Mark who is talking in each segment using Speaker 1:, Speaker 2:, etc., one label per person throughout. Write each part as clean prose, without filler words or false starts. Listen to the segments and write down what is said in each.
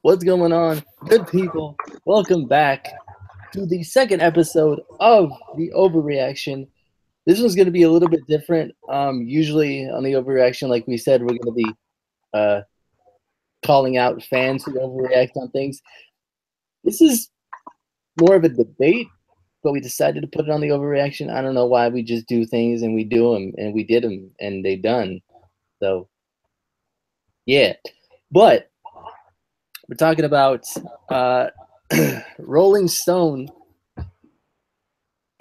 Speaker 1: What's going on, good people? Welcome back to the second episode of the Overreaction. This one's going to be a little bit different. Usually on the Overreaction, like we said, we're going to be uh, calling out fans who overreact on things. This is more of a debate, but we decided to put it on the Overreaction. I don't know why. We just do things and we do them and we did them and they done. So yeah, but we're talking about Rolling Stone,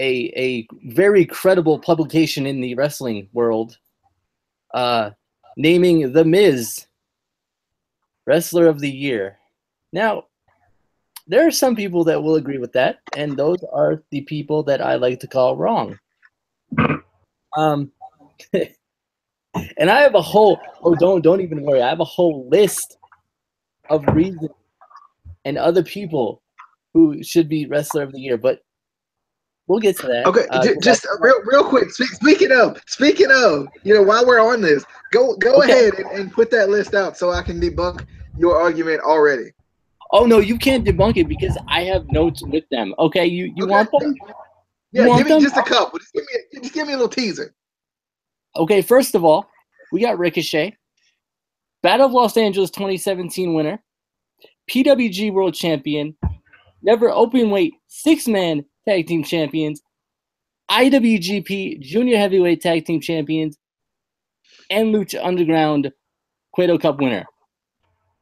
Speaker 1: a very credible publication in the wrestling world, naming The Miz Wrestler of the Year. Now, there are some people that will agree with that, and those are the people that I like to call wrong. And I have a whole don't even worry. I have a whole list of reasons and other people who should be Wrestler of the Year, but we'll get to that.
Speaker 2: Okay, just real quick. Speaking of, while we're on this, go ahead and put that list out so I can debunk your argument already.
Speaker 1: Oh no, you can't debunk it because I have notes with them. Okay, you okay. Want them?
Speaker 2: Yeah, give me just a couple. Just give me a little teaser.
Speaker 1: Okay, first of all, we got Ricochet, Battle of Los Angeles 2017 winner, PWG World Champion, never open weight 6-man tag team champions, IWGP Junior Heavyweight Tag Team Champions, and Lucha Underground Cueto Cup winner.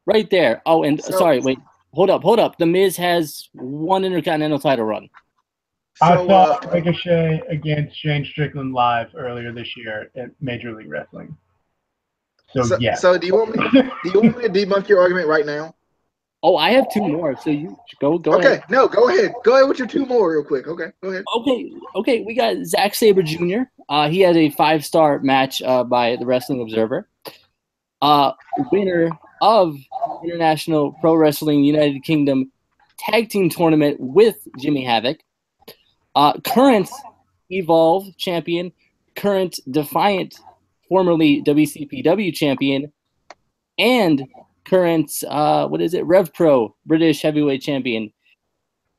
Speaker 1: Right there. Oh, and sorry, wait. Hold up. The Miz has one Intercontinental title run.
Speaker 3: I saw Ricochet against Shane Strickland live earlier this year at Major League Wrestling. So yeah.
Speaker 2: So do you want me to debunk your argument right now?
Speaker 1: Oh, I have two more. So you go ahead.
Speaker 2: Okay, no, go ahead. Go ahead with your two more real quick. Okay, go ahead.
Speaker 1: Okay. We got Zack Sabre Jr. He had a 5-star match by the Wrestling Observer. Winner of International Pro Wrestling United Kingdom Tag Team Tournament with Jimmy Havoc. Current Evolve champion, current Defiant, formerly WCPW champion, and current Rev Pro British Heavyweight Champion.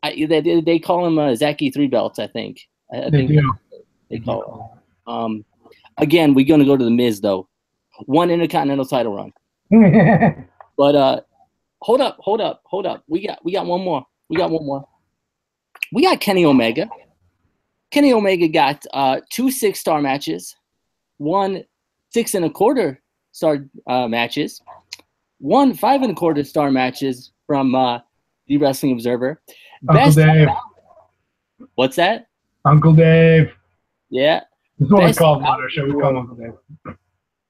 Speaker 1: They call him Zachy 3 Belts, I think. They call him. Again, we're gonna go to the Miz though. One Intercontinental title run. But hold up. We got one more. We got Kenny Omega. Kenny Omega got 2 6-star matches, 1 6.25-star matches, 1 5.25-star matches from the Wrestling Observer.
Speaker 3: Uncle Dave.
Speaker 1: What's that?
Speaker 3: Uncle Dave.
Speaker 1: Yeah.
Speaker 3: This is what we call him on our show. We call him Uncle Dave.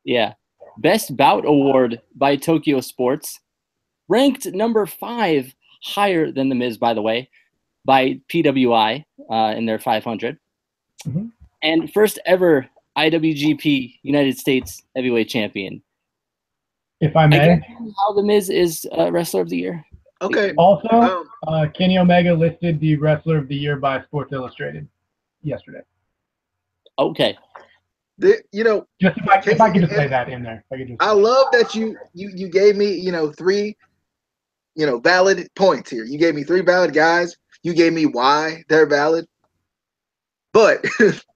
Speaker 1: Yeah. Best Bout Award by Tokyo Sports. Ranked number 5, higher than The Miz, by the way, by PWI in their 500. Mm-hmm. And first ever IWGP United States Heavyweight Champion.
Speaker 3: If I may.
Speaker 1: How The Miz is Wrestler of the Year.
Speaker 2: Okay.
Speaker 3: Also, Kenny Omega listed the Wrestler of the Year by Sports Illustrated yesterday.
Speaker 1: Okay.
Speaker 3: Just if I could just lay that in there.
Speaker 2: I love that you gave me 3 valid points here. You gave me 3 valid guys. You gave me why they're valid. But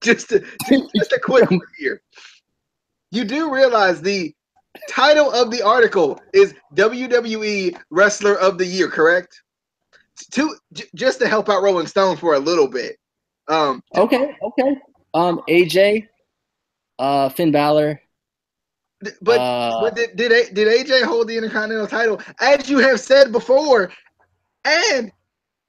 Speaker 2: just a quick one here. You do realize the title of the article is WWE Wrestler of the Year, correct? Just to help out Rolling Stone for a little bit.
Speaker 1: Okay. AJ, Finn Balor.
Speaker 2: But did AJ hold the Intercontinental title, as you have said before, and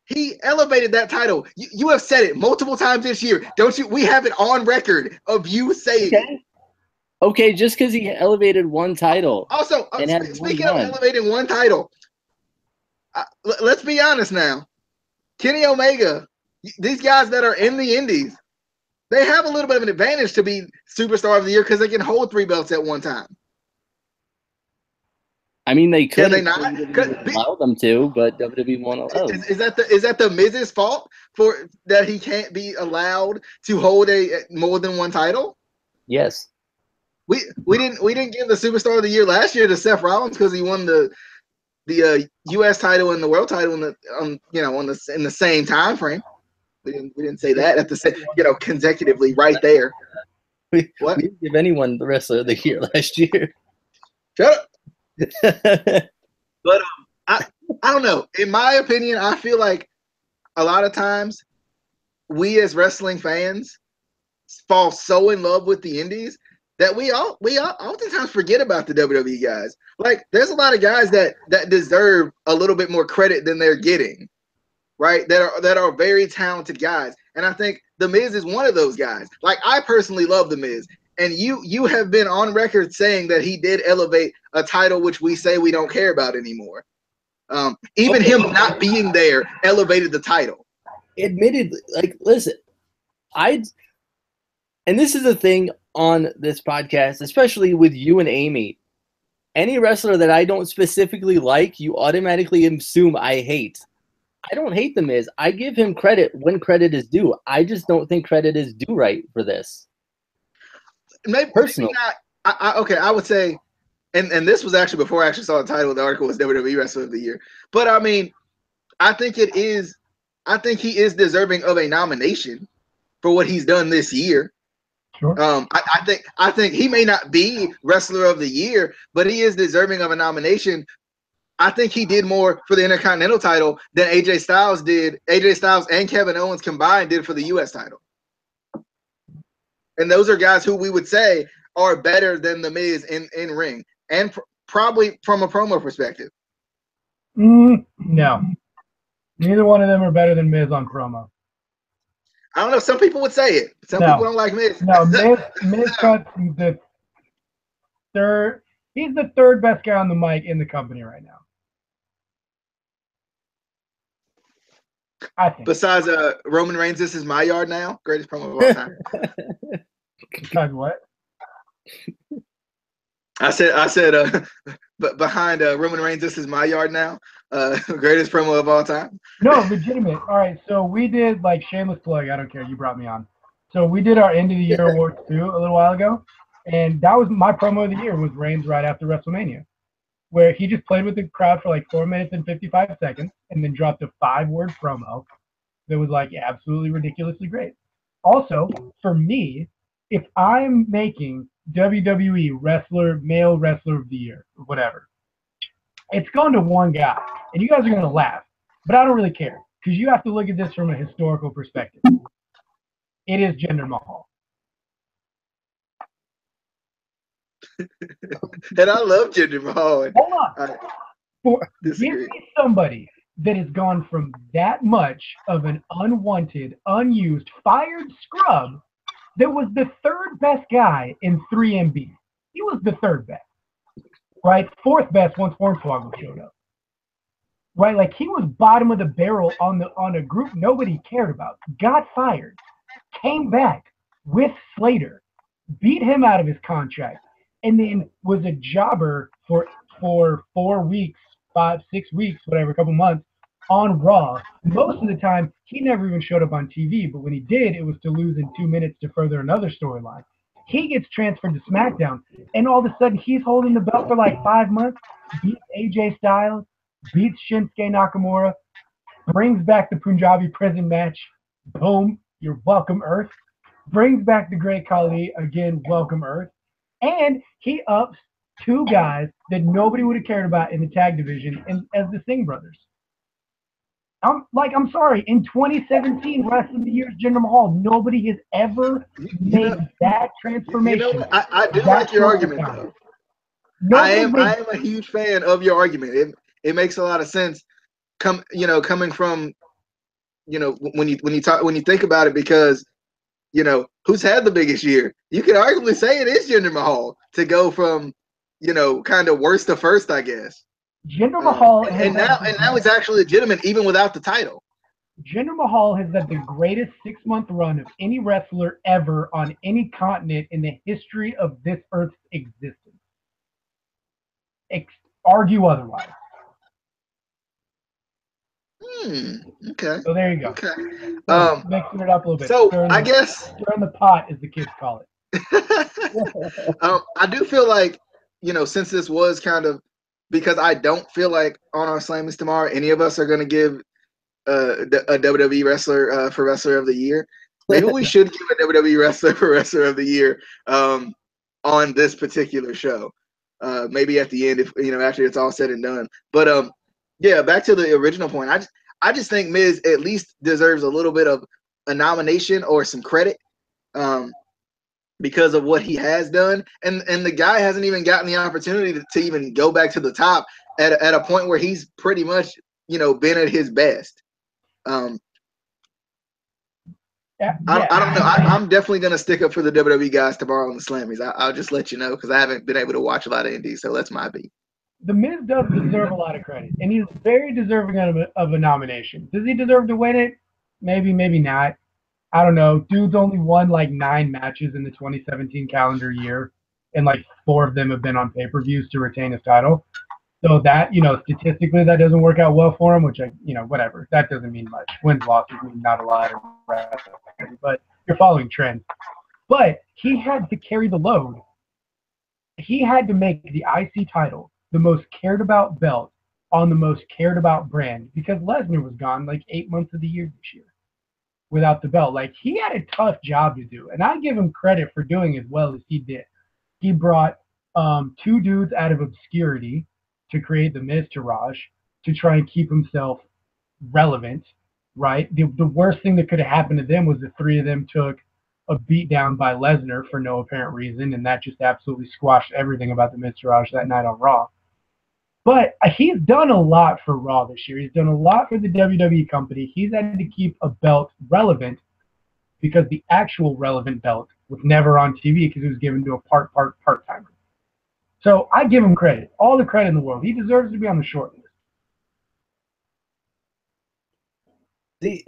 Speaker 2: he elevated that title. You have said it multiple times this year, don't you? We have it on record of you saying it.
Speaker 1: Okay, just because he elevated one title.
Speaker 2: Also, speaking of elevating one title, let's be honest now. Kenny Omega, these guys that are in the Indies, they have a little bit of an advantage to be Superstar of the Year because they can hold 3 belts at one time.
Speaker 1: I mean, they could.
Speaker 2: Can they not?
Speaker 1: Allow them to, but WWE won't allow.
Speaker 2: Is that the Miz's fault for that he can't be allowed to hold a more than one title?
Speaker 1: Yes.
Speaker 2: We didn't give the Superstar of the Year last year to Seth Rollins because he won the the U.S. title and the world title in the same time frame. We didn't say that at the same, consecutively right there.
Speaker 1: We
Speaker 2: What?
Speaker 1: didn't give anyone the wrestler of the year last year.
Speaker 2: Shut up. But I don't know. In my opinion, I feel like a lot of times we as wrestling fans fall so in love with the indies that we oftentimes forget about the WWE guys. Like, there's a lot of guys that deserve a little bit more credit than they're getting, right? That are very talented guys. And I think The Miz is one of those guys. Like, I personally love The Miz. And you have been on record saying that he did elevate a title which we say we don't care about anymore. Even him not being there elevated the title.
Speaker 1: Admittedly, like, listen, and this is the thing on this podcast, especially with you and Amy. Any wrestler that I don't specifically like, you automatically assume I hate. I don't hate The Miz. I give him credit when credit is due. I just don't think credit is due right for this.
Speaker 2: Maybe not. I would say, and this was actually before I actually saw the title of the article was WWE Wrestler of the Year. But I mean, I think he is deserving of a nomination for what he's done this year.
Speaker 3: Sure.
Speaker 2: I think he may not be Wrestler of the Year, but he is deserving of a nomination. I think he did more for the Intercontinental title than AJ Styles did. AJ Styles and Kevin Owens combined did for the U.S. title. And those are guys who we would say are better than The Miz in ring, and probably from a promo perspective.
Speaker 3: No. Neither one of them are better than Miz on promo.
Speaker 2: I don't know. Some people would say it. Some people don't like Miz.
Speaker 3: No, Miz cuts the third. He's the third best guy on the mic in the company right now. I think.
Speaker 2: Besides Roman Reigns, this is my yard now. Greatest promo of all time.
Speaker 3: Besides what?
Speaker 2: I said but behind Roman Reigns, this is my yard now. Greatest promo of all time.
Speaker 3: No, legitimate. All right, so we did, like, shameless plug. I don't care. You brought me on. So we did our end of the year awards too a little while ago, and that was my promo of the year was Reigns right after WrestleMania, where he just played with the crowd for like 4 minutes and 55 seconds, and then dropped a 5-word promo that was like absolutely ridiculously great. Also, for me, if I'm making WWE male wrestler of the year, or whatever, it's going to one guy, and you guys are going to laugh, but I don't really care because you have to look at this from a historical perspective. It is Jinder Mahal.
Speaker 2: And I love Jinder Mahal.
Speaker 3: Hold on. Give me somebody that has gone from that much of an unwanted, unused, fired scrub that was the third best guy in 3MB. He was the third best, right? Fourth best once Hornswoggle showed up, right? Like, he was bottom of the barrel on a group nobody cared about. Got fired, came back with Slater, beat him out of his contract, and then was a jobber for 4 weeks, 5, 6 weeks, whatever, a couple months on Raw. Most of the time, he never even showed up on TV, but when he did, it was to lose in 2 minutes to further another storyline. He gets transferred to SmackDown, and all of a sudden, he's holding the belt for like 5 months, beats AJ Styles, beats Shinsuke Nakamura, brings back the Punjabi prison match. Boom, you're welcome, Earth. Brings back the Great Khali, again, welcome, Earth. And he ups 2 guys that nobody would have cared about in the tag division as the Singh brothers. I'm sorry, in 2017, Wrestler of the Year is Jinder Mahal. Nobody has ever made that transformation.
Speaker 2: You know, I do like your argument, though. I am a huge fan of your argument. It makes a lot of sense. Coming from, when you think about it, because, who's had the biggest year? You could arguably say it is Jinder Mahal to go from, kind of worst to first, I guess.
Speaker 3: Jinder Mahal
Speaker 2: and now he's actually legitimate even without the title.
Speaker 3: Jinder Mahal has had the greatest 6-month run of any wrestler ever on any continent in the history of this Earth's existence. Argue otherwise.
Speaker 2: Okay.
Speaker 3: So there you go.
Speaker 2: Okay.
Speaker 3: Mixing it up a little bit.
Speaker 2: So I guess
Speaker 3: stirring the pot, as the kids call it.
Speaker 2: I do feel like, since this was kind of, because I don't feel like on our Slammers tomorrow any of us are going to give a WWE wrestler for Wrestler of the Year. Maybe we should give a WWE wrestler for Wrestler of the Year on this particular show. Maybe at the end, if after it's all said and done. But yeah, back to the original point. I just think Miz at least deserves a little bit of a nomination or some credit because of what he has done, and the guy hasn't even gotten the opportunity to even go back to the top at a point where he's pretty much been at his best. I don't know. I'm definitely going to stick up for the WWE guys tomorrow on the Slammies. I'll just let you know because I haven't been able to watch a lot of indies, so that's my beat.
Speaker 3: The Miz does deserve a lot of credit, and he's very deserving of a nomination. Does he deserve to win it? Maybe, maybe not. I don't know. Dude's only won like 9 matches in the 2017 calendar year, and like 4 of them have been on pay-per-views to retain his title. So that, statistically, that doesn't work out well for him, which whatever. That doesn't mean much. Wins, losses mean not a lot, but you're following trends. But he had to carry the load. He had to make the IC title the most cared about belt on the most cared about brand because Lesnar was gone like 8 months of the year this year without the belt. Like, he had a tough job to do, and I give him credit for doing as well as he did. He brought 2 dudes out of obscurity to create the Miztourage to try and keep himself relevant, right? The worst thing that could have happened to them was the 3 of them took a beat down by Lesnar for no apparent reason, and that just absolutely squashed everything about the Miztourage that night on Raw. But he's done a lot for Raw this year. He's done a lot for the WWE company. He's had to keep a belt relevant because the actual relevant belt was never on TV because it was given to a part-timer. So I give him credit, all the credit in the world. He deserves to be on the short list.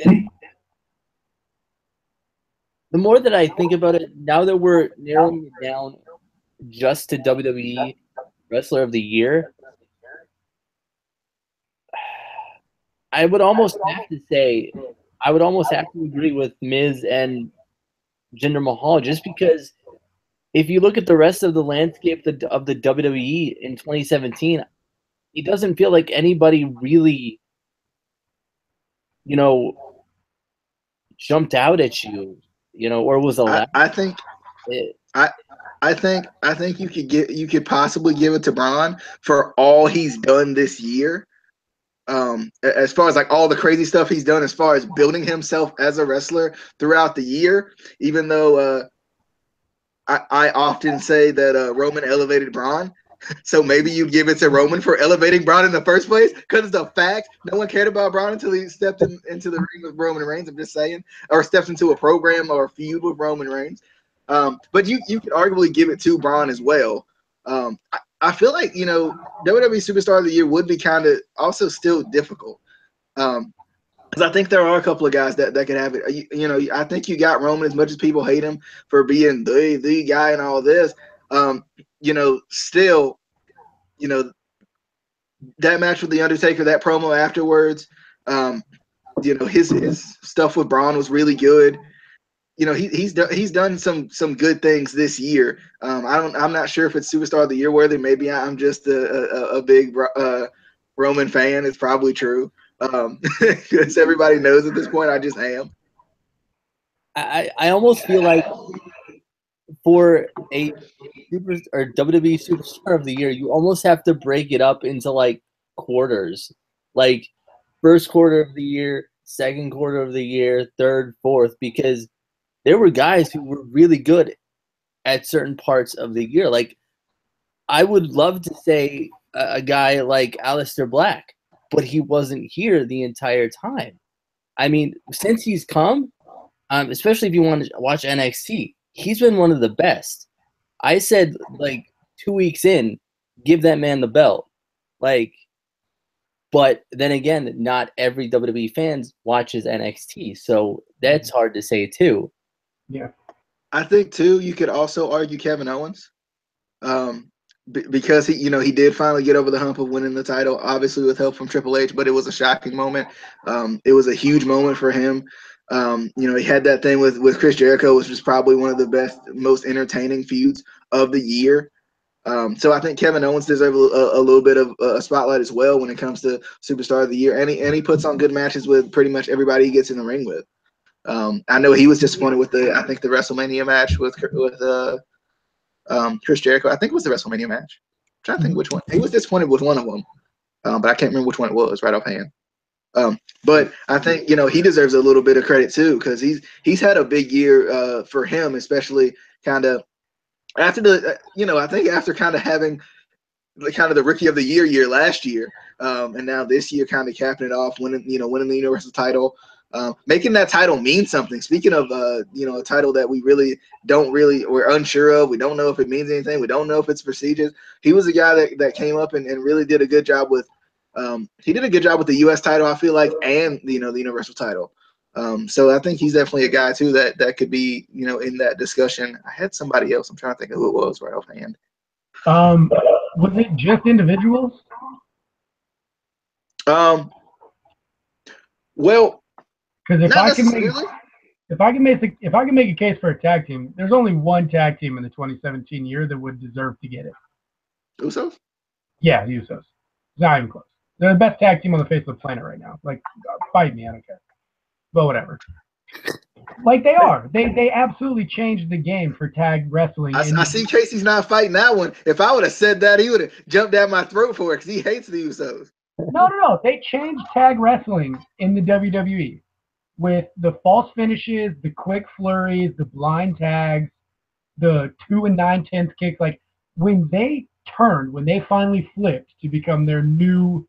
Speaker 1: The more that I think about it, now that we're narrowing it down just to WWE Wrestler of the Year, I would almost have to agree with Miz and Jinder Mahal, just because if you look at the rest of the landscape of the WWE in 2017, it doesn't feel like anybody really, jumped out at you, or was allowed.
Speaker 2: I think you could possibly give it to Braun for all he's done this year. As far as like all the crazy stuff he's done, as far as building himself as a wrestler throughout the year, even though I often say that Roman elevated Braun. So maybe you give it to Roman for elevating Braun in the first place because it's a fact. No one cared about Braun until he stepped into the ring with Roman Reigns. I'm just saying, or stepped into a program or a feud with Roman Reigns. But you could arguably give it to Braun as well. I feel like WWE Superstar of the Year would be kind of also still difficult. Because I think there are a couple of guys that could have it. I think you got Roman, as much as people hate him for being the guy and all this. Still, that match with the Undertaker, that promo afterwards, his stuff with Braun was really good. He's done some good things this year. I'm not sure if it's Superstar of the Year worthy. Maybe I'm just a big Roman fan. It's probably true. Because everybody knows at this point, I just am.
Speaker 1: I almost feel like for a WWE Superstar of the Year, you almost have to break it up into like quarters, like first quarter of the year, second quarter of the year, third, fourth, because there were guys who were really good at certain parts of the year. Like, I would love to say a guy like Aleister Black, but he wasn't here the entire time. I mean, since he's come, especially if you want to watch NXT, he's been one of the best. I said, like, 2 weeks in, give that man the belt. Like, but then again, not every WWE fans watches NXT, so that's hard to say too.
Speaker 3: Yeah.
Speaker 2: I think too, you could also argue Kevin Owens. Because he did finally get over the hump of winning the title, obviously with help from Triple H, but it was a shocking moment. It was a huge moment for him. He had that thing with Chris Jericho, which was probably one of the best, most entertaining feuds of the year. So I think Kevin Owens deserves a little bit of a spotlight as well when it comes to Superstar of the Year, and he puts on good matches with pretty much everybody he gets in the ring with. I know he was disappointed with the WrestleMania match with Chris Jericho. I think it was the WrestleMania match. I'm trying to think which one. He was disappointed with one of them, but I can't remember which one it was right offhand. But I think he deserves a little bit of credit too, because he's had a big year for him, especially kind of after the I think after kind of having the Rookie of the Year last year, and now this year kind of capping it off, winning the Universal title, making that title mean something. Speaking of a title that we're unsure of, we don't know if it means anything, we don't know if it's prestigious. He was a guy that came up and really did a good job with. He did a good job with the U.S. title, I feel like, and the Universal title. So I think he's definitely a guy too that could be in that discussion. I had somebody else. I'm trying to think of who it was right offhand.
Speaker 3: Was it just individuals?
Speaker 2: Well,
Speaker 3: because
Speaker 2: if
Speaker 3: I can make a case for a tag team, there's only one tag team in the 2017 year that would deserve to get it.
Speaker 2: Usos?
Speaker 3: Yeah, the Usos. It's not even close. They're the best tag team on the face of the planet right now. Like, fight me, I don't care. But whatever. Like they are. They absolutely changed the game for tag wrestling.
Speaker 2: I see Casey's not fighting that one. If I would have said that, he would have jumped down my throat for it because he hates the Usos.
Speaker 3: No. They changed tag wrestling in the WWE with the false finishes, the quick flurries, the blind tags, the 2 9/10 kicks. Like when they finally flipped to become the new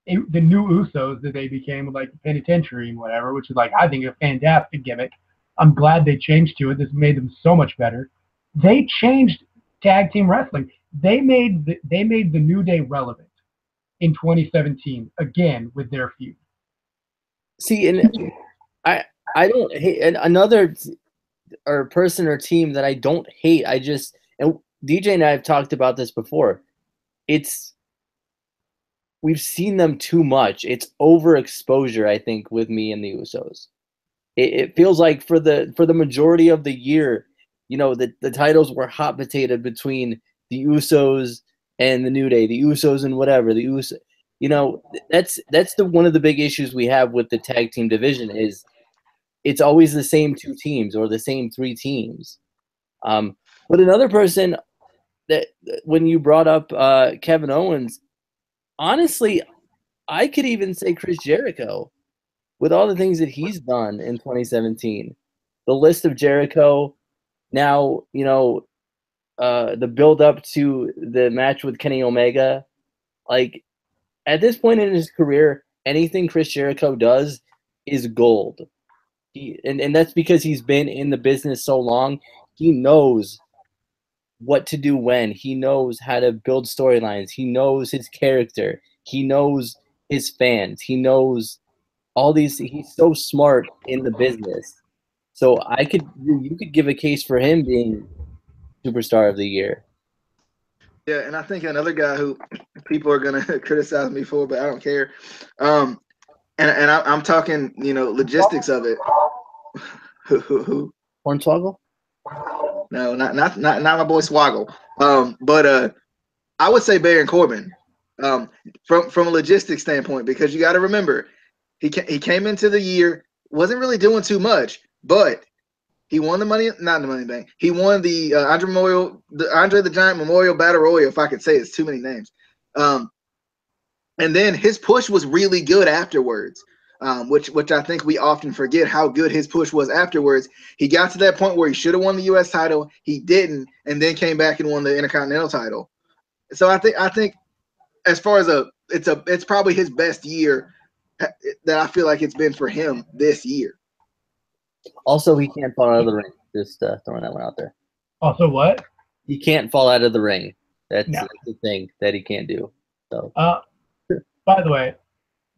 Speaker 3: Usos that they became with like the penitentiary and whatever, which is like I think a fantastic gimmick. I'm glad they changed to it. This made them so much better. They changed tag team wrestling. They made the New Day relevant in 2017 again with their feud.
Speaker 1: See, and I don't hate another person or team that I don't hate. And DJ and I have talked about this before. We've seen them too much. It's overexposure, I think, with me and the Usos. It feels like for the majority of the year, the titles were hot potato between the Usos and the New Day, the Usos and whatever, the Usos. That's one of the big issues we have with the tag team division is it's always the same two teams or the same three teams. But another person that when you brought up Kevin Owens, honestly, I could even say Chris Jericho with all the things that he's done in 2017. The list of Jericho, now, the build up to the match with Kenny Omega, like at this point in his career, anything Chris Jericho does is gold. And that's because he's been in the business so long. He knows what to do when. He knows how to build storylines. He knows his character. He knows his fans. He knows all these. He's so smart in the business. So you could give a case for him being Superstar of the Year.
Speaker 2: Yeah, and I think another guy who people are gonna criticize me for, but I don't care. And I'm talking, logistics of it. Who?
Speaker 1: Hornswoggle?
Speaker 2: No, not my boy Swoggle. But I would say Baron Corbin. From a logistics standpoint, because you got to remember, he came into the year, wasn't really doing too much, but he won not the Money Bank. He won the Andre the Giant Memorial Battle Royal, if I could say it's too many names. And then his push was really good afterwards, which I think we often forget how good his push was afterwards. He got to that point where he should have won the U.S. title, he didn't, and then came back and won the Intercontinental title. So I think as far as it's probably his best year that I feel like it's been for him this year.
Speaker 1: Also, he can't fall out of the ring. Just throwing that one out there.
Speaker 3: Also, what?
Speaker 1: He can't fall out of the ring. That's the thing that he can't do. So.
Speaker 3: By the way,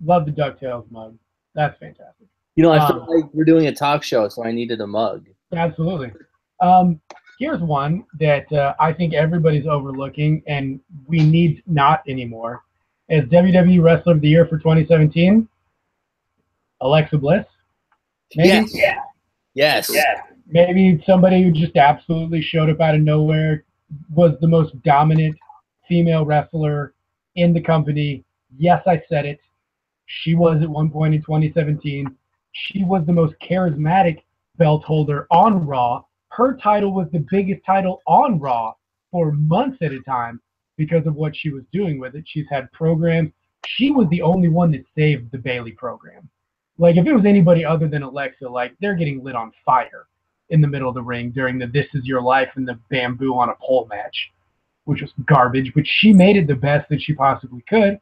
Speaker 3: love the DuckTales mug. That's fantastic.
Speaker 1: I feel like we're doing a talk show, so I needed a mug.
Speaker 3: Absolutely. Here's one that I think everybody's overlooking, and we need not anymore. As WWE Wrestler of the Year for 2017, Alexa Bliss. Maybe?
Speaker 1: Yes.
Speaker 3: Maybe somebody who just absolutely showed up out of nowhere, was the most dominant female wrestler in the company. Yes, I said it. She was at one point in 2017. She was the most charismatic belt holder on Raw. Her title was the biggest title on Raw for months at a time because of what she was doing with it. She's had programs. She was the only one that saved the Bayley program. Like, if it was anybody other than Alexa, like, they're getting lit on fire in the middle of the ring during the This Is Your Life and the bamboo on a pole match, which was garbage, but she made it the best that she possibly could.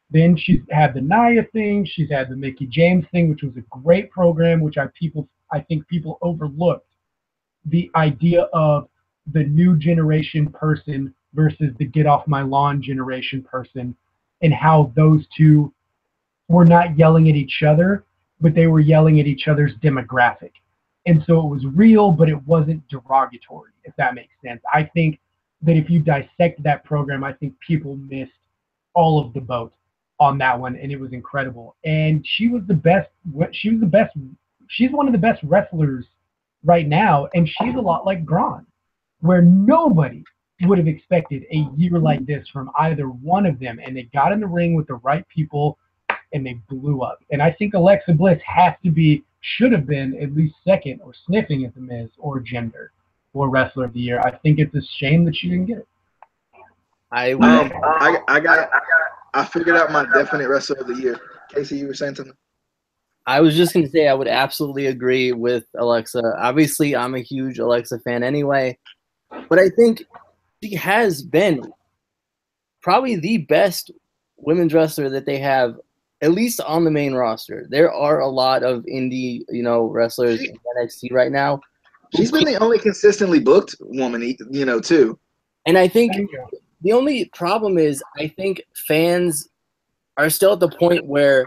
Speaker 3: Then she's had the Nia thing. She's had the Mickey James thing, which was a great program, which I think people overlooked the idea of the new generation person versus the get off my lawn generation person, and how those two were not yelling at each other, but they were yelling at each other's demographic. And so it was real, but it wasn't derogatory, if that makes sense. I think that if you dissect that program, I think people missed all of the boat on that one, and it was incredible. And she was the best. She was the best. She's one of the best wrestlers right now, and she's a lot like Braun, where nobody would have expected a year like this from either one of them, and they got in the ring with the right people, and they blew up. And I think Alexa Bliss should have been at least second or sniffing at the Miz or Gender or Wrestler of the Year. I think it's a shame that she didn't get it.
Speaker 2: I figured out my definite Wrestler of the Year. Casey, you were saying something?
Speaker 1: I was just going to say I would absolutely agree with Alexa. Obviously, I'm a huge Alexa fan anyway, but I think she has been probably the best women's wrestler that they have, at least on the main roster. There are a lot of indie, wrestlers in NXT right now.
Speaker 2: She's been the only consistently booked woman, too.
Speaker 1: And I think the only problem is I think fans are still at the point where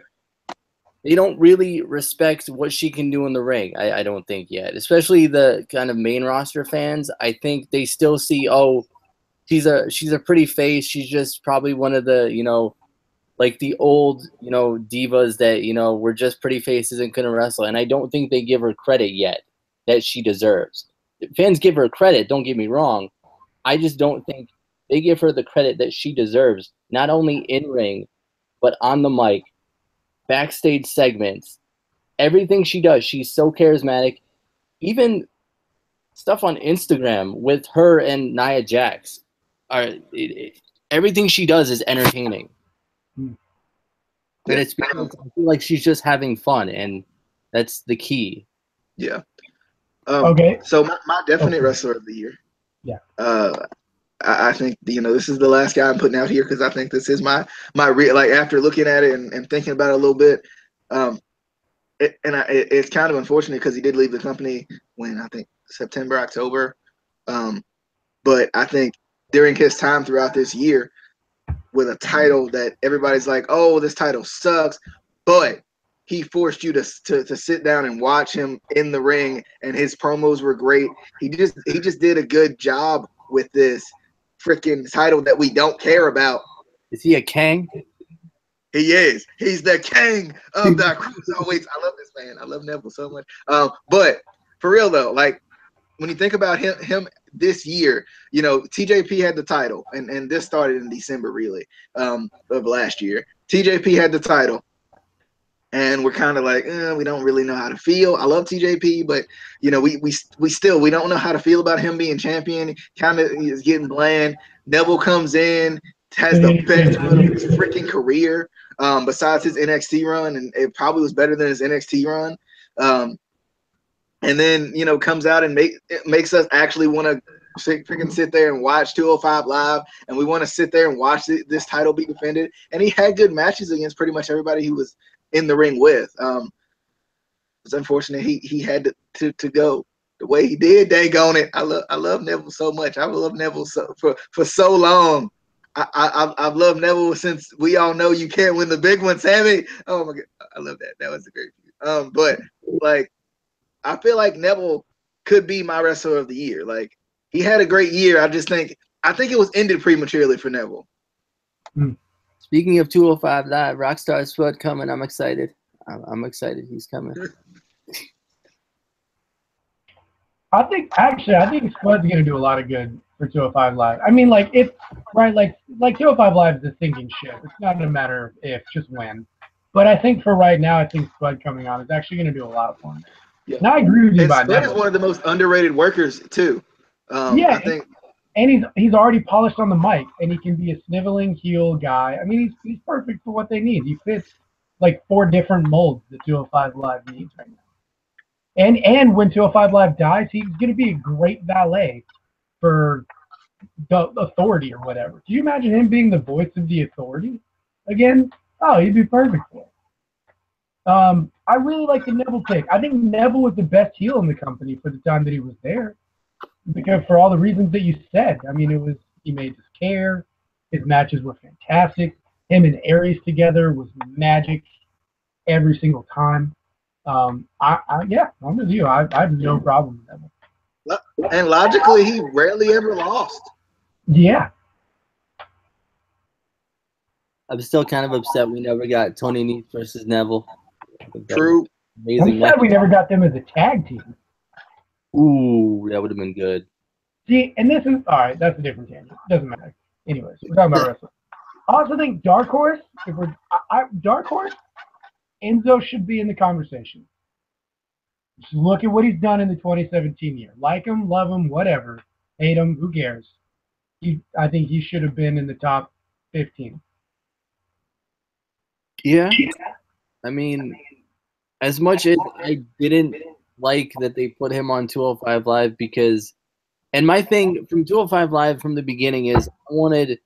Speaker 1: they don't really respect what she can do in the ring. I don't think yet, especially the kind of main roster fans. I think they still see, she's a pretty face. She's just probably one of the, like the old, divas that, were just pretty faces and couldn't wrestle. And I don't think they give her credit yet that she deserves. Fans give her credit, don't get me wrong. I just don't think they give her the credit that she deserves, not only in ring, but on the mic, backstage segments, everything she does. She's so charismatic. Even stuff on Instagram with her and Nia Jax, everything she does is entertaining. And it's because I feel like she's just having fun, and that's the key.
Speaker 2: Yeah.
Speaker 3: Okay.
Speaker 2: So my definite Wrestler of the Year.
Speaker 3: Yeah.
Speaker 2: I think this is the last guy I'm putting out here because I think this is my real, like, after looking at it and thinking about it a little bit. It's kind of unfortunate because he did leave the company when I think September, October. But I think during his time throughout this year with a title that everybody's like, oh, this title sucks, but he forced you to sit down and watch him in the ring, and his promos were great. He just did a good job with this freaking title that we don't care about.
Speaker 1: Is he a king?
Speaker 2: He is. He's the king of the cruiserweights. I love this man. I love Neville so much. But for real though, like when you think about him this year, TJP had the title, and this started in December really of last year. TJP had the title. And we're kind of like, we don't really know how to feel. I love TJP, but we don't know how to feel about him being champion. Kind of is getting bland. Neville comes in, has the best run of his freaking career, besides his NXT run, and it probably was better than his NXT run. And then comes out and makes us actually want to freaking sit there and watch 205 Live, and we want to sit there and watch this title be defended. And he had good matches against pretty much everybody he was in the ring with. It's unfortunate he had to go the way he did. Dang on it. I love Neville so much. I love Neville for so long. I've loved Neville since we all know you can't win the big one, Sammy. Oh my god, I love that. That was a great feud. But like, I feel like Neville could be my Wrestler of the Year. Like, he had a great year. I think it was ended prematurely for Neville.
Speaker 1: Speaking of 205 Live, Rockstar Spud coming. I'm excited. I'm excited he's coming.
Speaker 3: I think Spud's going to do a lot of good for 205 Live. I mean, like it's right, like 205 Live is a sinking ship. It's not a matter of if, just when. But I think for right now, I think Spud coming on is actually going to do a lot for him.
Speaker 2: Yeah.
Speaker 3: And I agree with you
Speaker 2: And
Speaker 3: about
Speaker 2: Spud
Speaker 3: Neville.
Speaker 2: is one of the most underrated workers too.
Speaker 3: Yeah,
Speaker 2: I think.
Speaker 3: And he's already polished on the mic, and he can be a sniveling heel guy. I mean, he's perfect for what they need. He fits like 4 different molds that 205 Live needs right now. And when 205 Live dies, he's going to be a great valet for the Authority or whatever. Do you imagine him being the voice of the Authority again? Oh, he'd be perfect for it. I really like the Neville pick. I think Neville was the best heel in the company for the time that he was there, because for all the reasons that you said. I mean, he made us care. His matches were fantastic. Him and Aries together was magic every single time. Yeah, I'm with you. I have no problem with Neville.
Speaker 2: And logically, he rarely ever lost.
Speaker 3: Yeah.
Speaker 1: I'm still kind of upset we never got Tony Nese versus Neville.
Speaker 2: True.
Speaker 1: Amazing
Speaker 3: I'm
Speaker 1: match.
Speaker 3: sad we never got them as a tag team.
Speaker 1: Ooh, that would have been good.
Speaker 3: See, and this is all right. That's a different tangent. Doesn't matter. Anyways, we're talking about wrestling. I also think Dark Horse. If we're Dark Horse, Enzo should be in the conversation. Just look at what he's done in the 2017 year. Like him, love him, whatever. Hate him, who cares? I think he should have been in the top 15.
Speaker 1: Yeah. I mean, as much as I didn't like that they put him on 205 Live because, and my thing from 205 Live from the beginning is I wanted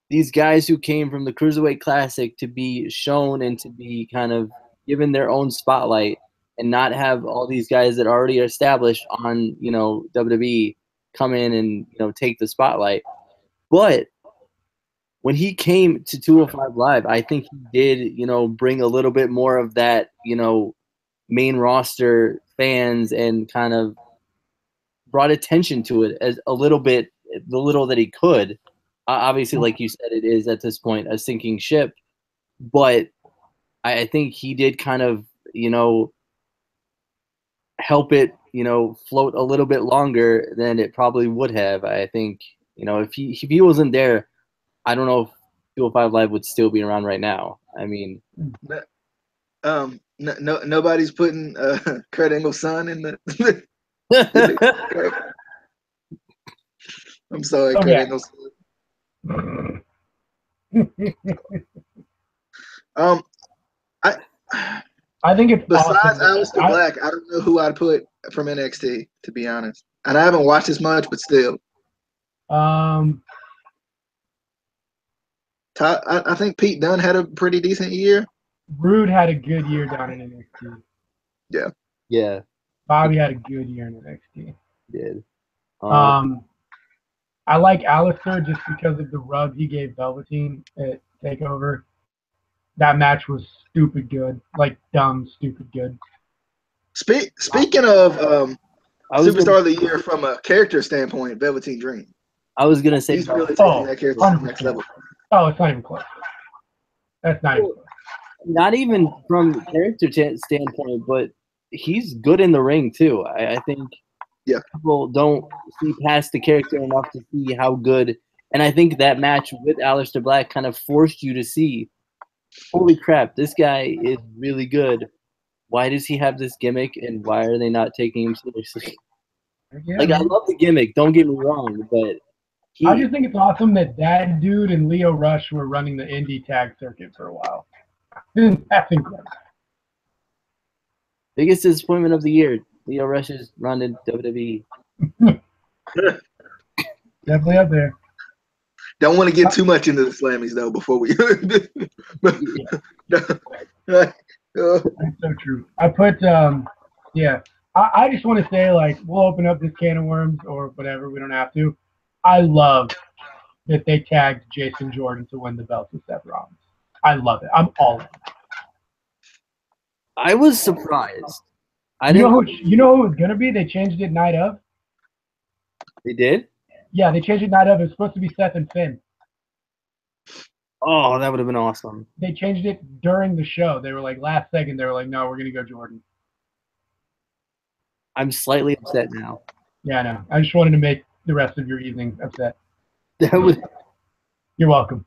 Speaker 1: these guys who came from the Cruiserweight Classic to be shown and to be kind of given their own spotlight and not have all these guys that already are established on, WWE come in and, take the spotlight. But when he came to 205 Live, I think he did, bring a little bit more of that, main roster fans and kind of brought attention to it as a little bit, the little that he could. Obviously, like you said, it is at this point a sinking ship. But I think he did kind of, help it, float a little bit longer than it probably would have. I think, if he wasn't there, I don't know if 205 Live would still be around right now. I mean,
Speaker 2: nobody's putting Kurt Angle's son in the. I'm sorry,
Speaker 3: Okay.
Speaker 2: Kurt Angle's son.
Speaker 3: I think it's
Speaker 2: besides
Speaker 3: awesome.
Speaker 2: Aleister Black, I don't know who I'd put from NXT, to be honest. And I haven't watched as much, but still.
Speaker 3: I
Speaker 2: think Pete Dunne had a pretty decent year.
Speaker 3: Rude had a good year down in NXT.
Speaker 2: Yeah.
Speaker 1: Yeah.
Speaker 3: Bobby had a good year in NXT.
Speaker 1: He did.
Speaker 3: I like Aleister just because of the rub he gave Velveteen at TakeOver. That match was stupid good, like dumb, stupid good.
Speaker 2: Speaking of Superstar of the Year from a character standpoint, Velveteen Dream.
Speaker 1: I was gonna say
Speaker 2: he's really taking that character to the next level.
Speaker 3: Oh, it's not even close. That's not even close.
Speaker 1: Not even from character standpoint, but he's good in the ring too. I think people don't see past the character enough to see how good. And I think that match with Aleister Black kind of forced you to see, holy crap, this guy is really good. Why does he have this gimmick, and why are they not taking him seriously?
Speaker 3: Yeah,
Speaker 1: I love the gimmick, don't get me wrong, but
Speaker 3: I just think it's awesome that dude and Leo Rush were running the indie tag circuit for a while. That's incredible.
Speaker 1: Biggest disappointment of the year, Leo Rush's run in WWE.
Speaker 3: Definitely up there.
Speaker 2: Don't want to get too much into the Slammies though before we.
Speaker 3: That's so true. I put I just want to say, like, we'll open up this can of worms or whatever. We don't have to. I love that they tagged Jason Jordan to win the belt with Seth Rollins. I love it. I'm all in.
Speaker 1: I was surprised.
Speaker 3: You know who it was gonna be? They changed it night of.
Speaker 1: They did?
Speaker 3: Yeah, they changed it night of. It was supposed to be Seth and Finn.
Speaker 1: Oh, that would have been awesome.
Speaker 3: They changed it during the show. They were like, last second, they were like, no, we're gonna go Jordan.
Speaker 1: I'm slightly upset now.
Speaker 3: Yeah, I know. I just wanted to make the rest of your evening upset.
Speaker 1: That was
Speaker 3: You're welcome.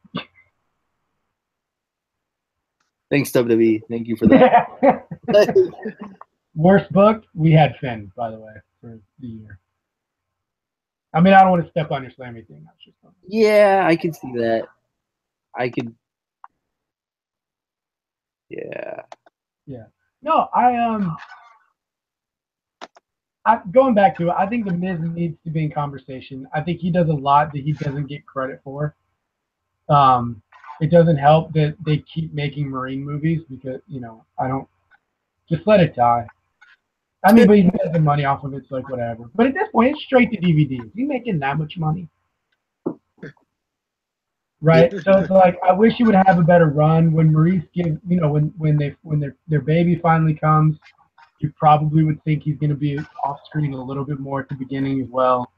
Speaker 1: thanks WWE. Thank you for that.
Speaker 3: Worst booked, we had Finn, by the way, for the year. I mean, I don't want to step on your Slammy thing. That's just funny.
Speaker 1: Yeah, I could see that. I could. Yeah.
Speaker 3: Yeah. No, going back to it, I think the Miz needs to be in conversation. I think he does a lot that he doesn't get credit for. It doesn't help that they keep making Marine movies because, I don't just let it die. I mean, but he's making money off of it, so like whatever. But at this point, it's straight to DVDs. Is he making that much money? Right? So it's like I wish he would have a better run when Maurice gives, when their baby finally comes, you probably would think he's going to be off screen a little bit more at the beginning as well,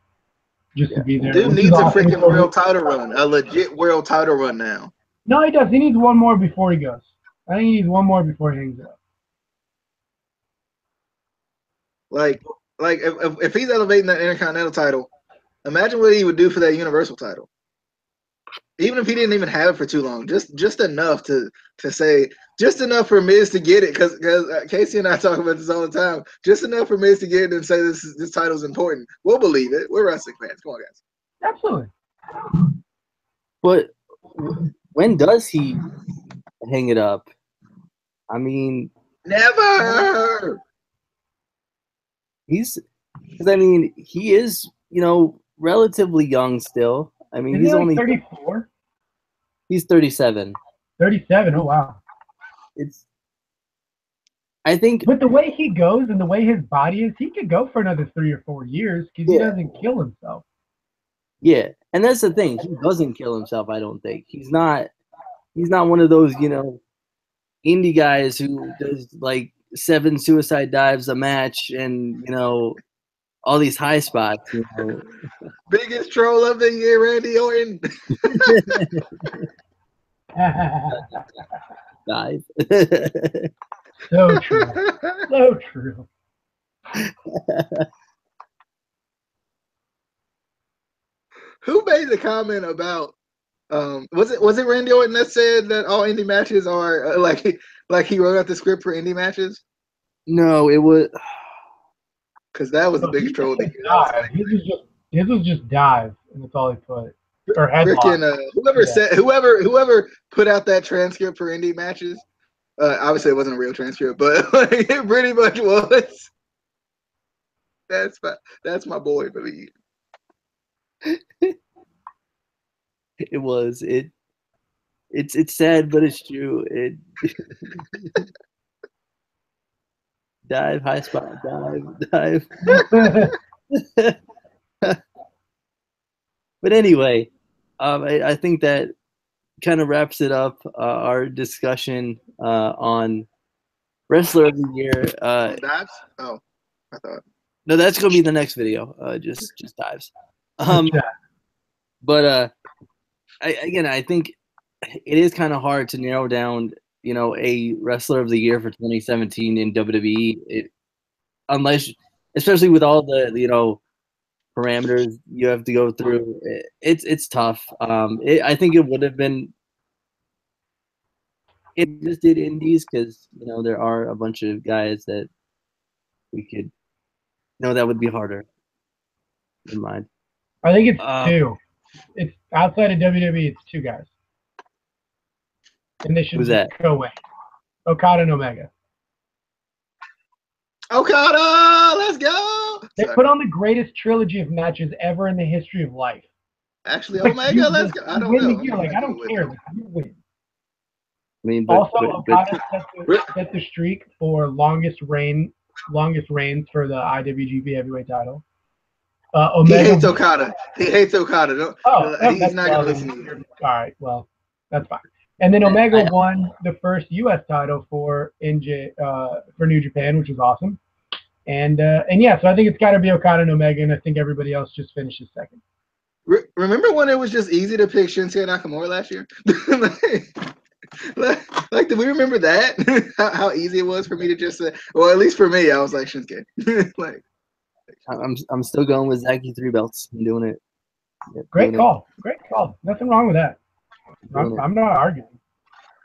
Speaker 3: just to be there.
Speaker 2: Dude needs a freaking world title run, a legit world title run now.
Speaker 3: No, he does. He needs one more before he goes. I think he needs one more before he hangs it up.
Speaker 2: Like if he's elevating that Intercontinental title, imagine what he would do for that Universal title. Even if he didn't even have it for too long, just enough to say, just enough for Miz to get it, because Casey and I talk about this all the time. Just enough for Miz to get it and say this title's important. We'll believe it. We're wrestling fans. Come on, guys.
Speaker 3: Absolutely.
Speaker 1: But when does he hang it up? I mean,
Speaker 2: never.
Speaker 1: He is, relatively young still. I mean, he's only
Speaker 3: 34.
Speaker 1: He's 37.
Speaker 3: 37. Oh wow.
Speaker 1: I think.
Speaker 3: But the way he goes and the way his body is, he could go for another 3 or 4 years because he doesn't kill himself.
Speaker 1: Yeah, and that's the thing. He doesn't kill himself. I don't think he's not one of those indie guys who does like 7 suicide dives a match and all these high spots.
Speaker 2: Biggest troll of the year, Randy Orton.
Speaker 1: Dive.
Speaker 3: So true. So true.
Speaker 2: Who made the comment about was it Randy Orton that said that all indie matches are like he wrote out the script for indie matches?
Speaker 1: No, it was
Speaker 2: because that was the biggest troll.
Speaker 3: His was just dive, and that's all he put. Or
Speaker 2: freaking whoever put out that transcript for indie matches. Obviously, it wasn't a real transcript, but it pretty much was. That's my boy, baby.
Speaker 1: It was it's sad, but it's true. Dive, high spot, dive. But anyway, I think that kind of wraps it up, our discussion on Wrestler of the Year.
Speaker 2: Dives? Oh, I thought.
Speaker 1: No, that's gonna be the next video. Just dives. But I think it is kind of hard to narrow down, a Wrestler of the Year for 2017 in WWE. Especially with all the parameters you have to go through, it's tough. I think it would have been. It just did indies because there are a bunch of guys that we could. That would be harder. Never mind.
Speaker 3: I think it's 2. It's outside of WWE. It's 2 guys, and they should co-win. Okada and Omega.
Speaker 2: Okada, let's go.
Speaker 3: They put on the greatest trilogy of matches ever in the history of life.
Speaker 2: Actually, Omega, let's go. I don't know.
Speaker 3: I don't care. You win.
Speaker 1: I mean,
Speaker 3: Okada set the streak for longest reigns for the IWGP Heavyweight Title. Omega,
Speaker 2: he hates Okada. He's not going to listen to you.
Speaker 3: All right, well, that's fine. And then Omega won the first U.S. title for New Japan, which is awesome. And yeah, so I think it's got to be Okada and Omega, and I think everybody else just finishes second.
Speaker 2: Remember when it was just easy to pick Shinsuke Nakamura last year? like, do we remember that? how easy it was for me to just say, well, at least for me, I was like Shinsuke.
Speaker 1: I'm still going with Zachy 3 belts. I'm doing it. Yep,
Speaker 3: Great
Speaker 1: doing
Speaker 3: call. Great call. Nothing wrong with that.
Speaker 1: Doing it.
Speaker 3: I'm not arguing.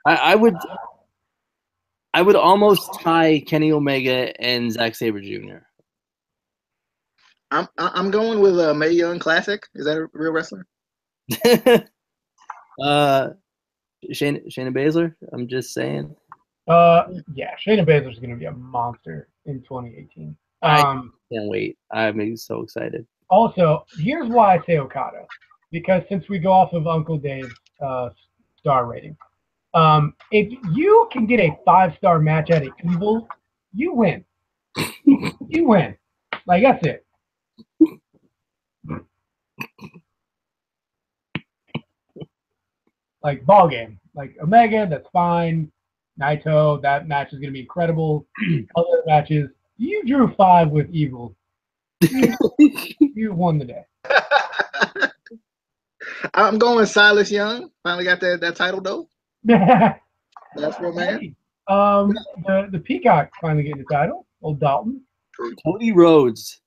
Speaker 1: I would almost tie Kenny Omega and Zack Sabre Jr.
Speaker 2: I'm going with Mae Young Classic. Is that a real wrestler?
Speaker 1: Shayna Baszler. I'm just saying.
Speaker 3: Yeah, Shayna Baszler is going to be a monster in 2018.
Speaker 1: I can't wait. I'm so excited.
Speaker 3: Also, here's why I say Okada, because since we go off of Uncle Dave's star rating, if you can get a 5-star match at Evil, you win. You win. Like, that's it. Like, ball game. Like, Omega, that's fine. Naito, that match is going to be incredible. Other matches, you drew 5 with Evil. You won the day.
Speaker 2: I'm going with Silas Young. Finally got that title though. That's real man.
Speaker 3: Hey, the Peacock finally getting the title. Old Dalton.
Speaker 1: Cody Rhodes.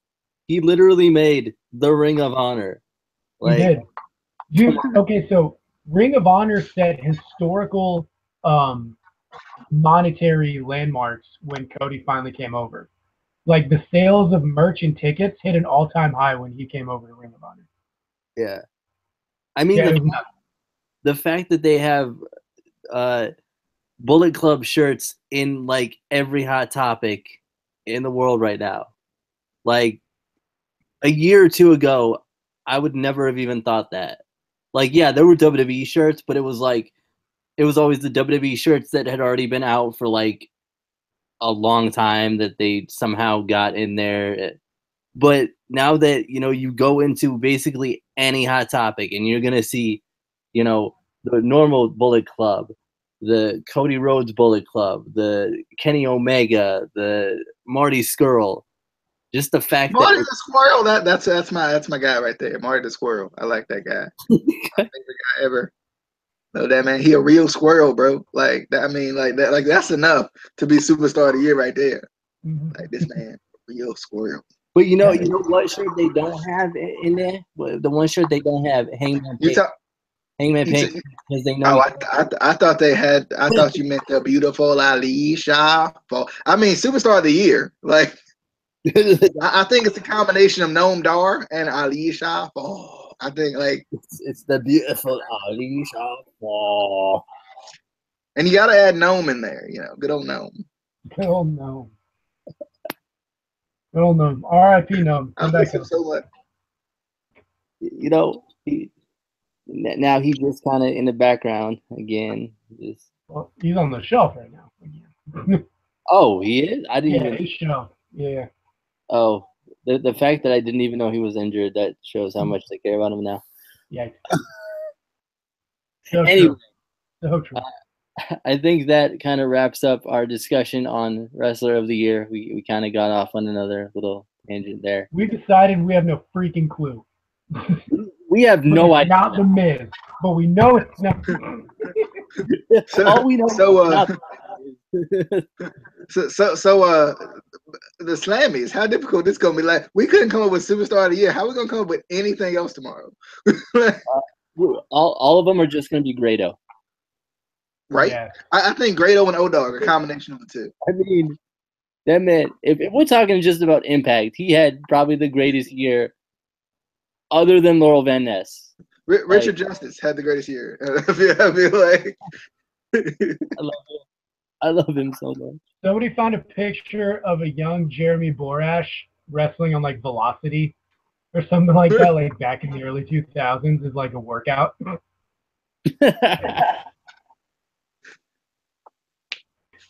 Speaker 1: He literally made the Ring of Honor.
Speaker 3: Like, he did. Dude, okay, so Ring of Honor set historical monetary landmarks when Cody finally came over. Like, the sales of merch and tickets hit an all-time high when he came over to Ring of Honor.
Speaker 1: Yeah. I mean, the fact that they have Bullet Club shirts in, like, every hot topic in the world right now. Like, a year or two ago, I would never have even thought that. Like, yeah, there were WWE shirts, but it was like, it was always the WWE shirts that had already been out for like a long time that they somehow got in there. But now that, you know, you go into basically any hot topic and you're going to see, you know, the normal Bullet Club, the Cody Rhodes Bullet Club, the Kenny Omega, the Marty Scurll. Just the fact
Speaker 2: Marty
Speaker 1: that
Speaker 2: the Squirrel, that's my guy right there. Marty the Squirrel. I like that guy. Favorite guy ever. No, that man, he a real squirrel, bro. Like that, I mean, like that, like that's enough to be superstar of the year right there. Like this man, real squirrel.
Speaker 1: But you know what shirt they don't have in there? The one shirt they don't have, Hangman Page. Hangman Page, because they know.
Speaker 2: Oh, I thought they had. I thought you meant the beautiful Alicia. I mean, superstar of the year. Like, I think it's a combination of Noam Dar and Alicia. Oh, I think like
Speaker 1: it's the beautiful Alicia. Oh.
Speaker 2: And you gotta add Noam in there. You know, good old Noam.
Speaker 3: Good old Noam. Good old Noam. R.I.P. Noam.
Speaker 2: I miss him so much.
Speaker 1: You know, now he's just kind of in the background again.
Speaker 3: Well, he's on the shelf right now again.
Speaker 1: Oh, he is? I didn't even.
Speaker 3: His shelf. Yeah.
Speaker 1: Oh, the fact that I didn't even know he was injured, that shows how much they care about him now.
Speaker 3: Yeah. So
Speaker 1: anyway,
Speaker 3: so true.
Speaker 1: I think that kind of wraps up our discussion on Wrestler of the Year. We kind of got off on another little tangent there.
Speaker 3: We decided we have no freaking clue.
Speaker 1: We have no idea.
Speaker 3: Not the Miz, but we know it's not.
Speaker 1: All we know.
Speaker 2: So the Slammies, how difficult this gonna be? Like, we couldn't come up with Superstar of the Year. How are we gonna come up with anything else tomorrow?
Speaker 1: all of them are just gonna be Grado.
Speaker 2: Right? Yeah. I think Grado and O-Dog are a combination of the two.
Speaker 1: I mean, that man, if we're talking just about impact, he had probably the greatest year other than Laurel Van Ness.
Speaker 2: Richard Justice had the greatest year. I feel like
Speaker 1: I love him so much.
Speaker 3: Somebody found a picture of a young Jeremy Borash wrestling on like Velocity or something like that, like back in the early 2000s, is like a workout.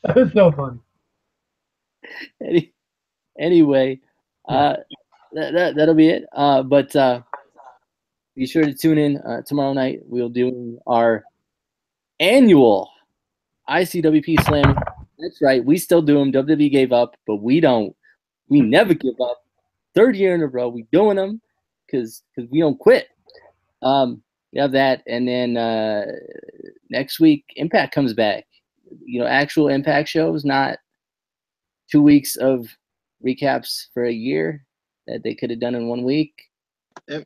Speaker 3: That was so fun.
Speaker 1: Anyway, that'll be it. But be sure to tune in tomorrow night. We'll do our annual ICWP Slam. That's right. We still do them. WWE gave up, but we don't. We never give up. 3rd year in a row. We doing them because we don't quit. We have that, and then next week Impact comes back. You know, actual Impact shows, not 2 weeks of recaps for a year. that they could have done in 1 week.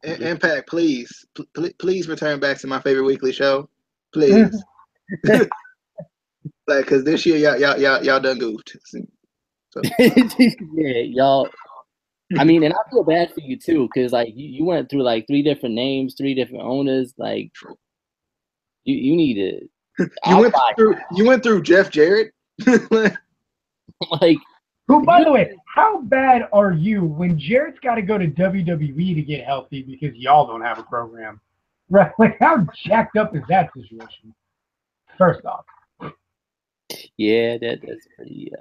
Speaker 2: Impact, please return back to my favorite weekly show, please. Like, because this year y'all done goofed. So.
Speaker 1: Yeah, y'all. I mean, and I feel bad for you too, because like you went through like 3 different names, 3 different owners. Like you need to.
Speaker 2: You went through Jeff Jarrett.
Speaker 1: Like,
Speaker 3: who, by the way, how bad are you when Jarrett's got to go to WWE to get healthy because y'all don't have a program? Right? Like, how jacked up is that situation? First off.
Speaker 1: Yeah, that's pretty.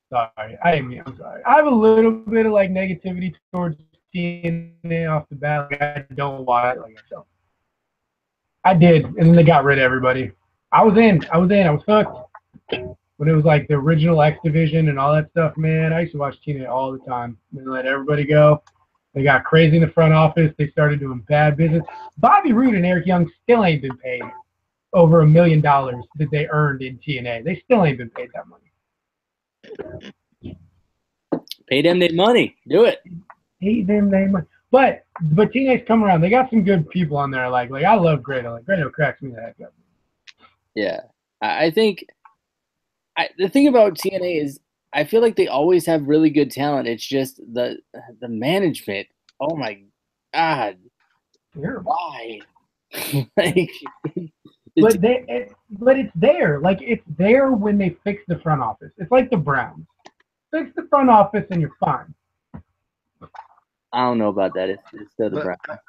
Speaker 3: Sorry, I'm sorry. I have a little bit of like negativity towards TNA off the bat. Like, I don't watch it like I don't. I did, and then they got rid of everybody. I was hooked. When it was like the original X Division and all that stuff, man, I used to watch TNA all the time. They let everybody go. They got crazy in the front office. They started doing bad business. Bobby Roode and Eric Young still ain't been paid over $1 million that they earned in TNA. They still ain't been paid that money.
Speaker 1: Pay them their money. Do it.
Speaker 3: Pay them their money. But TNA's come around. They got some good people on there. Like I love Grado. Like Grado cracks me the heck up.
Speaker 1: Yeah, I think the thing about TNA is I feel like they always have really good talent. It's just the management. Oh my God, why? Like,
Speaker 3: but it's there. Like it's there when they fix the front office. It's like the Browns. Fix the front office and you're fine.
Speaker 1: I don't know about that. It's still the Browns.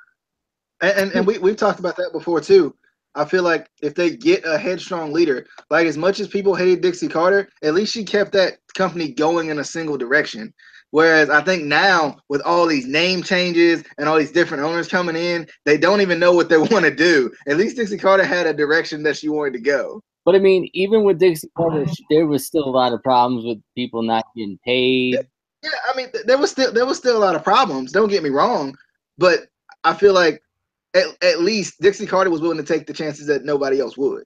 Speaker 2: And we've talked about that before too. I feel like if they get a headstrong leader, like as much as people hated Dixie Carter, at least she kept that company going in a single direction. Whereas I think now with all these name changes and all these different owners coming in, they don't even know what they want to do. At least Dixie Carter had a direction that she wanted to go.
Speaker 1: But I mean, even with Dixie Carter, there was still a lot of problems with people not getting paid.
Speaker 2: Yeah, I mean, there was still a lot of problems. Don't get me wrong, but I feel like at least Dixie Carter was willing to take the chances that nobody else would.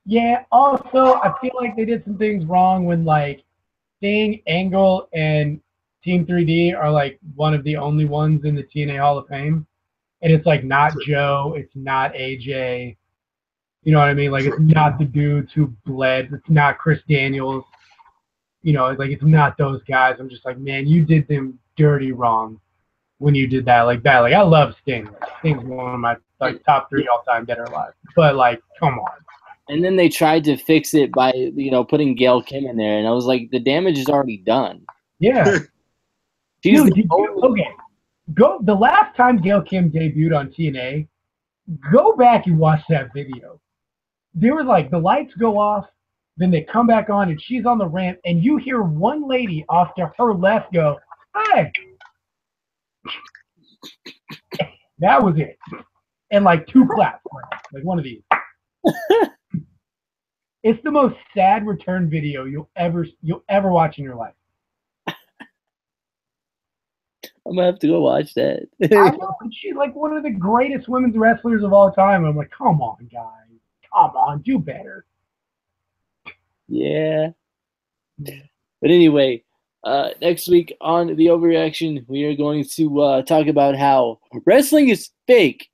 Speaker 3: Yeah. Also, I feel like they did some things wrong when like Sting, Angle, and Team 3D are like one of the only ones in the TNA Hall of Fame, and it's like not Joe, it's not AJ. You know what I mean? Like it's not the dudes who bled. It's not Chris Daniels. You know, like it's not those guys. I'm just like, man, you did them dirty wrong when you did that like that. Like I love Sting. Like, Sting's one of my like top 3 all-time dead or alive. But like, come on.
Speaker 1: And then they tried to fix it by putting Gail Kim in there, and I was like, the damage is already done.
Speaker 3: Yeah. Dude, okay. The last time Gail Kim debuted on TNA, go back and watch that video. There was like the lights go off, then they come back on, and she's on the ramp, and you hear one lady off to her left go, "Hey." That was it. And like 2 claps, like one of these. It's the most sad return video you'll ever watch in your life.
Speaker 1: I'm gonna have to go watch that.
Speaker 3: I know, she's like one of the greatest women's wrestlers of all time. I'm like, come on, guys, come on, do better.
Speaker 1: Yeah. But anyway, next week on the Overreaction, we are going to talk about how wrestling is fake,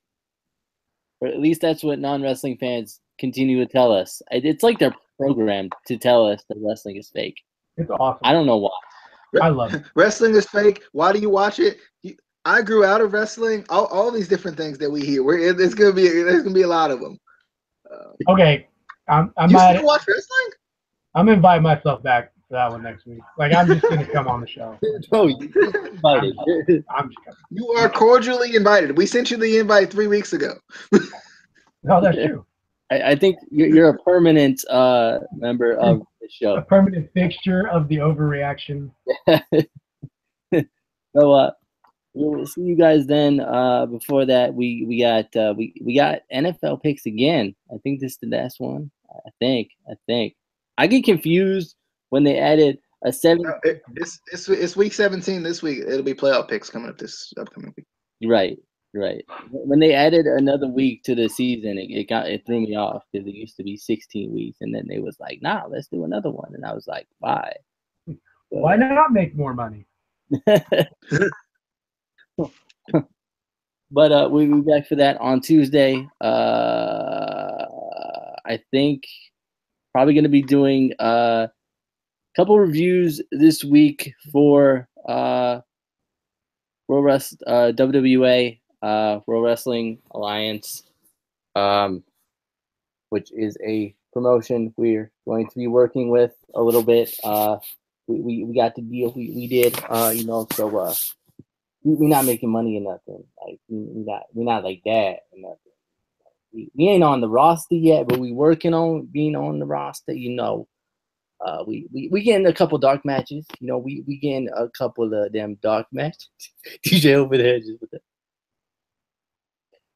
Speaker 1: or at least that's what non-wrestling fans continue to tell us. It's like they're programmed to tell us that wrestling is fake.
Speaker 3: It's awesome.
Speaker 1: I don't know why.
Speaker 3: I love it.
Speaker 2: Wrestling is fake. Why do you watch it? I grew out of wrestling. All these different things that we hear. There's gonna be a lot of them.
Speaker 3: Okay, I'm
Speaker 2: you still watch wrestling?
Speaker 3: I'm inviting myself back for that one next week. Like I'm just gonna come on the show.
Speaker 1: No, you're invited.
Speaker 3: I'm just coming.
Speaker 2: You are cordially invited. We sent you the invite 3 weeks ago.
Speaker 3: No, that's true.
Speaker 1: I think you're a permanent member of the show.
Speaker 3: A permanent fixture of the Overreaction.
Speaker 1: So we'll see you guys then. Before that, we got NFL picks again. I think this is the last one. I think. I get confused when they added a 7.
Speaker 2: It's week 17 this week. It'll be playoff picks coming up this upcoming week.
Speaker 1: You're right. When they added another week to the season, it threw me off because it used to be 16 weeks, and then they was like, "Nah, let's do another one," and I was like, "Why?
Speaker 3: Why not make more money?"
Speaker 1: But we'll be back for that on Tuesday. I think probably going to be doing a couple reviews this week for WWA, World Wrestling Alliance, which is a promotion we're going to be working with a little bit. We got the deal we did, so we're not making money or nothing. Like we're not like that or nothing. We ain't on the roster yet, but we working on being on the roster. We getting a couple dark matches. We getting a couple of them dark matches. DJ over there just with that.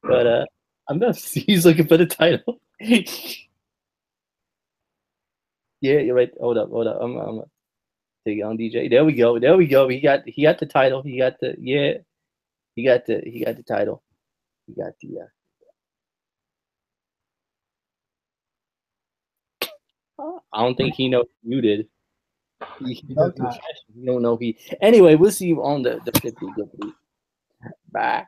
Speaker 1: But I'm not. He's looking for the title. Yeah, you're right. Hold up. I'm take it on DJ. There we go. He got the title. He got the title. He got the. I don't think he knows you did. He don't know he. Anyway, we'll see you on the 50. Bye.